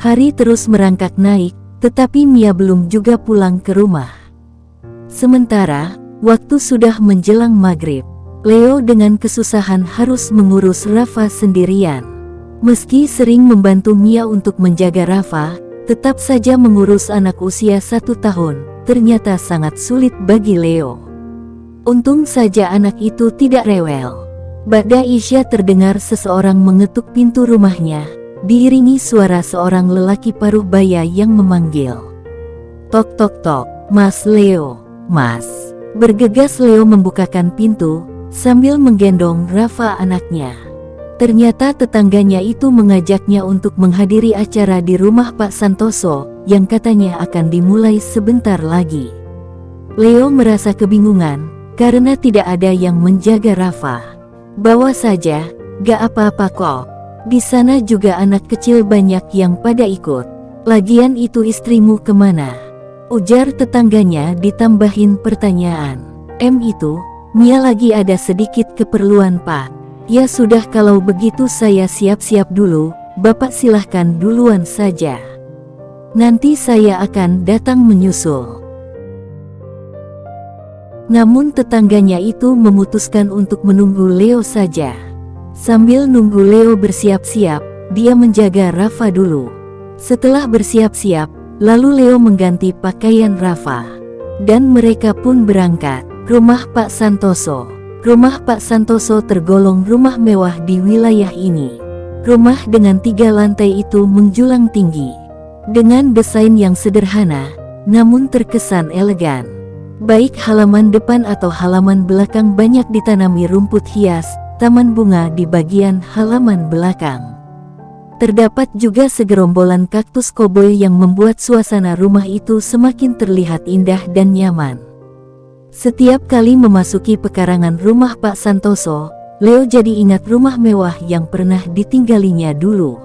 Hari terus merangkak naik, tetapi Mia belum juga pulang ke rumah. Sementara, waktu sudah menjelang maghrib. Leo dengan kesusahan harus mengurus Rafa sendirian. Meski sering membantu Mia untuk menjaga Rafa, tetap saja mengurus anak usia 1 tahun, ternyata sangat sulit bagi Leo. Untung saja anak itu tidak rewel. Ba'da Isya terdengar seseorang mengetuk pintu rumahnya, diiringi suara seorang lelaki paruh baya yang memanggil. Tok tok tok, Mas Leo, Mas. Bergegas Leo membukakan pintu, sambil menggendong Rafa anaknya. Ternyata tetangganya itu mengajaknya untuk menghadiri acara di rumah Pak Santoso, yang katanya akan dimulai sebentar lagi. Leo merasa kebingungan, karena tidak ada yang menjaga Rafa. Bawa saja, gak apa-apa kok. Di sana juga anak kecil banyak yang pada ikut. Lagian itu istrimu kemana? Ujar tetangganya ditambahin pertanyaan. Itu, Mia lagi ada sedikit keperluan Pak. Ya sudah kalau begitu saya siap-siap dulu, Bapak silahkan duluan saja. Nanti saya akan datang menyusul. Namun tetangganya itu memutuskan untuk menunggu Leo saja. Sambil nunggu Leo bersiap-siap, dia menjaga Rafa dulu. Setelah bersiap-siap, lalu Leo mengganti pakaian Rafa. Dan mereka pun berangkat. Rumah Pak Santoso. Rumah Pak Santoso tergolong rumah mewah di wilayah ini. Rumah dengan 3 lantai itu menjulang tinggi. Dengan desain yang sederhana, namun terkesan elegan. Baik halaman depan atau halaman belakang banyak ditanami rumput hias, taman bunga di bagian halaman belakang. Terdapat juga segerombolan kaktus koboi yang membuat suasana rumah itu semakin terlihat indah dan nyaman. Setiap kali memasuki pekarangan rumah Pak Santoso, Leo jadi ingat rumah mewah yang pernah ditinggalinya dulu.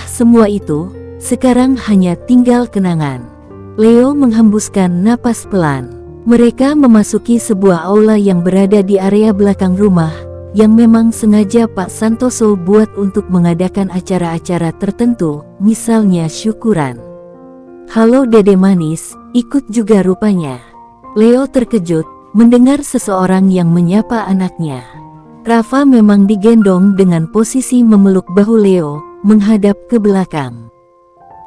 Semua itu, sekarang hanya tinggal kenangan. Leo menghembuskan napas pelan. Mereka memasuki sebuah aula yang berada di area belakang rumah, yang memang sengaja Pak Santoso buat untuk mengadakan acara-acara tertentu, misalnya syukuran. Halo Dede Manis, ikut juga rupanya. Leo terkejut mendengar seseorang yang menyapa anaknya. Rafa memang digendong dengan posisi memeluk bahu Leo, menghadap ke belakang.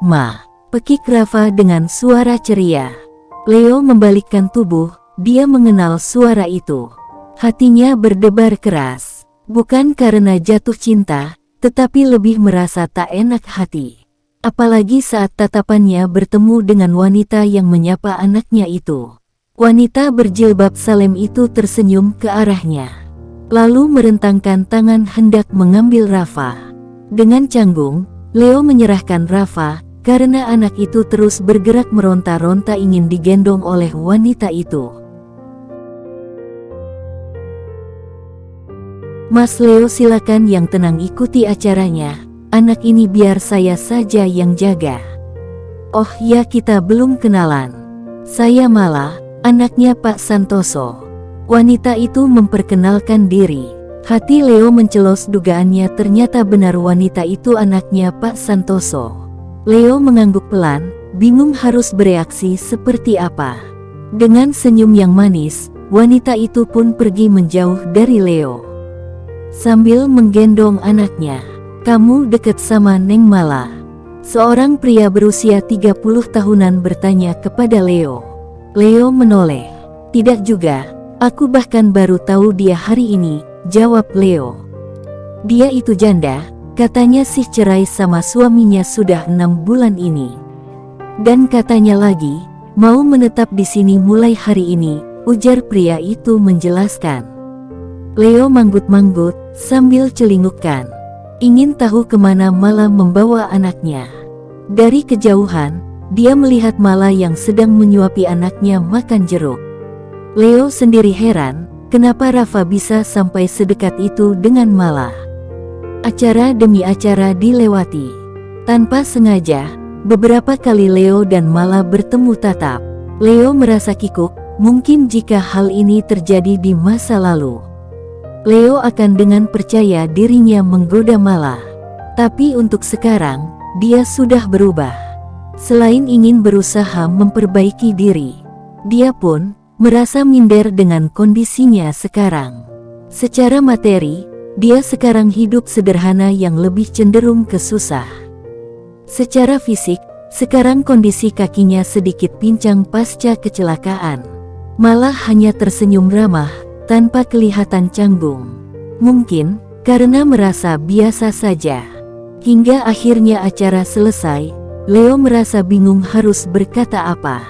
"Ma," pekik Rafa dengan suara ceria. Leo membalikkan tubuh, dia mengenal suara itu. Hatinya berdebar keras, bukan karena jatuh cinta, tetapi lebih merasa tak enak hati. Apalagi saat tatapannya bertemu dengan wanita yang menyapa anaknya itu. Wanita berjilbab salem itu tersenyum ke arahnya, lalu merentangkan tangan hendak mengambil Rafa. Dengan canggung, Leo menyerahkan Rafa, karena anak itu terus bergerak meronta-ronta ingin digendong oleh wanita itu. "Mas Leo silakan yang tenang ikuti acaranya, anak ini biar saya saja yang jaga." "Oh ya kita belum kenalan. Saya Mala, anaknya Pak Santoso." Wanita itu memperkenalkan diri. Hati Leo mencelos dugaannya ternyata benar wanita itu anaknya Pak Santoso. Leo mengangguk pelan, bingung harus bereaksi seperti apa. Dengan senyum yang manis, wanita itu pun pergi menjauh dari Leo. Sambil menggendong anaknya, "Kamu deket sama Neng Mala?" Seorang pria berusia 30 tahunan bertanya kepada Leo. Leo menoleh. "Tidak juga, aku bahkan baru tahu dia hari ini," jawab Leo. "Dia itu janda, katanya sih cerai sama suaminya sudah 6 bulan ini. Dan katanya lagi, mau menetap di sini mulai hari ini," ujar pria itu menjelaskan. Leo manggut-manggut, sambil celingukkan. Ingin tahu kemana Mala membawa anaknya. Dari kejauhan, dia melihat Mala yang sedang menyuapi anaknya makan jeruk. Leo sendiri heran, kenapa Rafa bisa sampai sedekat itu dengan Mala. Acara demi acara dilewati. Tanpa sengaja, beberapa kali Leo dan Mala bertemu tatap. Leo merasa kikuk, mungkin jika hal ini terjadi di masa lalu, Leo akan dengan percaya dirinya menggoda Mala. Tapi untuk sekarang, dia sudah berubah. Selain ingin berusaha memperbaiki diri, dia pun merasa minder dengan kondisinya sekarang. Secara materi, dia sekarang hidup sederhana yang lebih cenderung ke susah. Secara fisik, sekarang kondisi kakinya sedikit pincang pasca kecelakaan. Malah hanya tersenyum ramah, tanpa kelihatan canggung. Mungkin karena merasa biasa saja. Hingga akhirnya acara selesai, Leo merasa bingung harus berkata apa.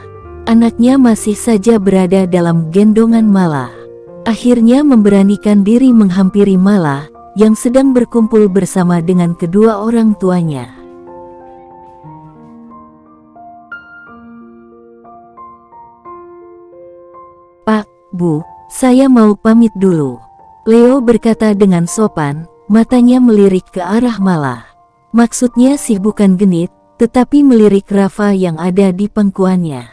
Anaknya masih saja berada dalam gendongan Mala. Akhirnya memberanikan diri menghampiri Mala, yang sedang berkumpul bersama dengan kedua orang tuanya. "Pak, Bu, saya mau pamit dulu," Leo berkata dengan sopan, matanya melirik ke arah Mala. Maksudnya sih bukan genit, tetapi melirik Rafa yang ada di pangkuannya.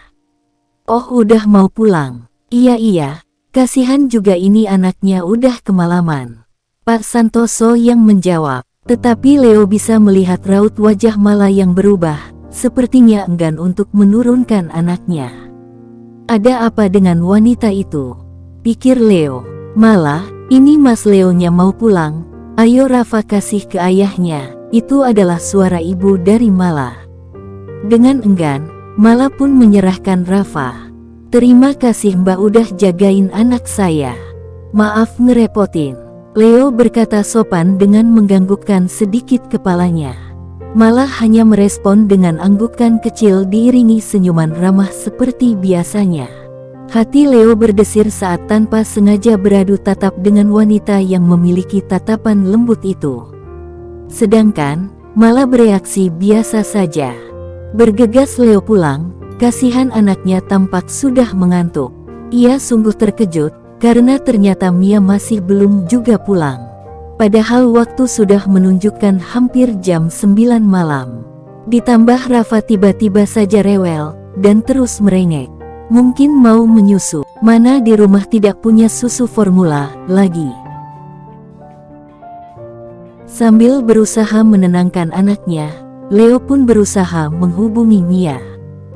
"Oh, udah mau pulang?" Iya, kasihan juga ini anaknya udah kemalaman," Pak Santoso yang menjawab. Tetapi Leo bisa melihat raut wajah Mala yang berubah, sepertinya enggan untuk menurunkan anaknya. Ada apa dengan wanita itu? Pikir Leo. Mala, ini Mas Leonya mau pulang. Ayo Rafa kasih ke ayahnya. Itu adalah suara ibu dari Mala. Dengan enggan, Mala pun menyerahkan Rafa. "Terima kasih Mbak udah jagain anak saya. Maaf ngerepotin," Leo berkata sopan dengan menganggukkan sedikit kepalanya. Mala hanya merespon dengan anggukan kecil diiringi senyuman ramah seperti biasanya. Hati Leo berdesir saat tanpa sengaja beradu tatap dengan wanita yang memiliki tatapan lembut itu. Sedangkan, Mala bereaksi biasa saja. Bergegas Leo pulang, kasihan anaknya tampak sudah mengantuk. Ia sungguh terkejut, karena ternyata Mia masih belum juga pulang. Padahal waktu sudah menunjukkan hampir jam 9 malam. Ditambah Rafa tiba-tiba saja rewel, dan terus merengek. Mungkin mau menyusu, mana di rumah tidak punya susu formula lagi. Sambil berusaha menenangkan anaknya, Leo pun berusaha menghubungi Mia.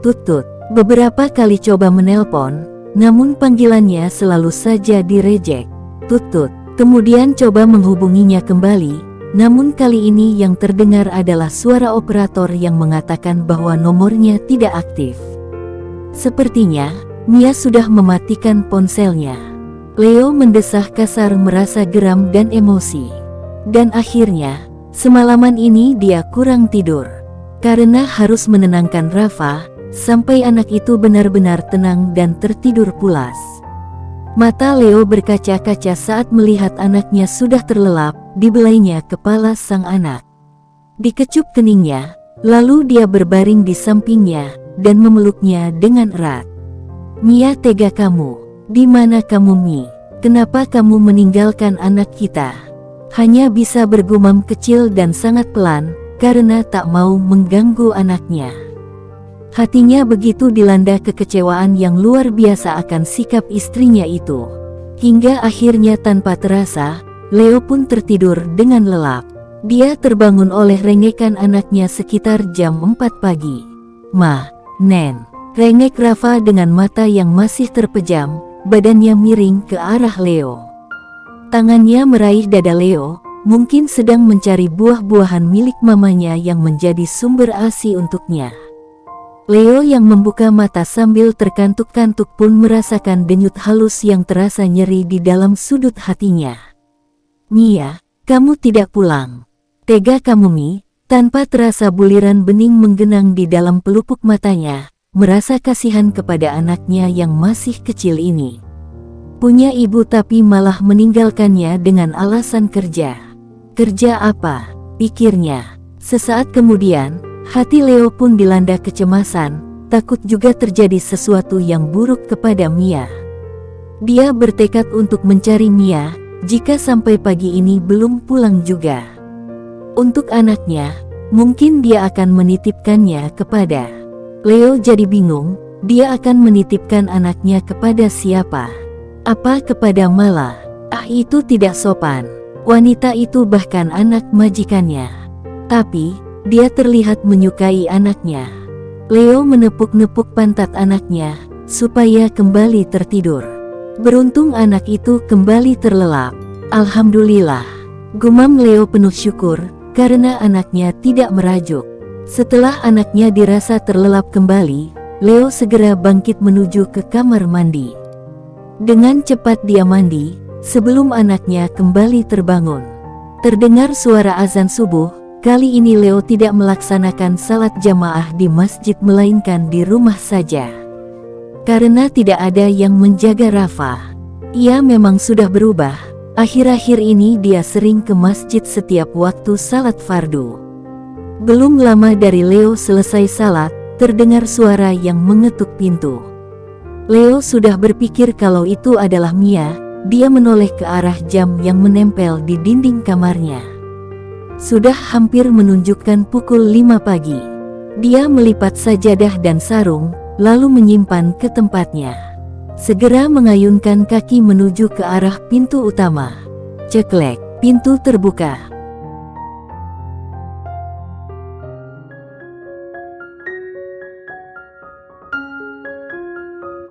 Tutut, beberapa kali coba menelpon, namun panggilannya selalu saja direjek. Tutut. Kemudian coba menghubunginya kembali, namun kali ini yang terdengar adalah suara operator yang mengatakan bahwa nomornya tidak aktif. Sepertinya, Mia sudah mematikan ponselnya. Leo mendesah kasar merasa geram dan emosi. Dan akhirnya, semalaman ini dia kurang tidur. Karena harus menenangkan Rafa, sampai anak itu benar-benar tenang dan tertidur pulas. Mata Leo berkaca-kaca saat melihat anaknya sudah terlelap, dibelainya kepala sang anak. Dikecup keningnya, lalu dia berbaring di sampingnya, dan memeluknya dengan erat. "Mia, tega kamu. Di mana kamu, Mi? Kenapa kamu meninggalkan anak kita?" Hanya bisa bergumam kecil dan sangat pelan, karena tak mau mengganggu anaknya. Hatinya begitu dilanda kekecewaan yang luar biasa akan sikap istrinya itu. Hingga akhirnya tanpa terasa, Leo pun tertidur dengan lelap. Dia terbangun oleh rengekan anaknya sekitar jam 4 pagi. "Ma, Nen," rengek Rafa dengan mata yang masih terpejam, badannya miring ke arah Leo. Tangannya meraih dada Leo, mungkin sedang mencari buah-buahan milik mamanya yang menjadi sumber ASI untuknya. Leo yang membuka mata sambil terkantuk-kantuk pun merasakan denyut halus yang terasa nyeri di dalam sudut hatinya. "Mia, kamu tidak pulang. Tega kamu, Mi." Tanpa terasa buliran bening menggenang di dalam pelupuk matanya, merasa kasihan kepada anaknya yang masih kecil ini. Punya ibu tapi malah meninggalkannya dengan alasan kerja. Kerja apa? Pikirnya. Sesaat kemudian, hati Leo pun dilanda kecemasan, takut juga terjadi sesuatu yang buruk kepada Mia. Dia bertekad untuk mencari Mia, jika sampai pagi ini belum pulang juga. Untuk anaknya, mungkin dia akan menitipkannya kepada Leo. Jadi bingung, dia akan menitipkan anaknya kepada siapa? Apa kepada Mala? Itu tidak sopan. Wanita itu bahkan anak majikannya. Tapi, Dia terlihat menyukai anaknya. Leo menepuk-nepuk pantat anaknya, supaya kembali tertidur. Beruntung anak itu kembali terlelap. Alhamdulillah, gumam Leo penuh syukur, karena anaknya tidak merajuk. Setelah anaknya dirasa terlelap kembali, Leo segera bangkit menuju ke kamar mandi. Dengan cepat dia mandi, sebelum anaknya kembali terbangun. Terdengar suara azan subuh. Kali ini Leo tidak melaksanakan salat jamaah di masjid melainkan di rumah saja. Karena tidak ada yang menjaga Rafa. Ia memang sudah berubah. Akhir-akhir ini dia sering ke masjid setiap waktu salat fardu. Belum lama dari Leo selesai salat, terdengar suara yang mengetuk pintu. Leo sudah berpikir kalau itu adalah Mia. Dia menoleh ke arah jam yang menempel di dinding kamarnya. Sudah hampir menunjukkan pukul 5 pagi. Dia melipat sajadah dan sarung, lalu menyimpan ke tempatnya. Segera mengayunkan kaki menuju ke arah pintu utama. Ceklek, pintu terbuka.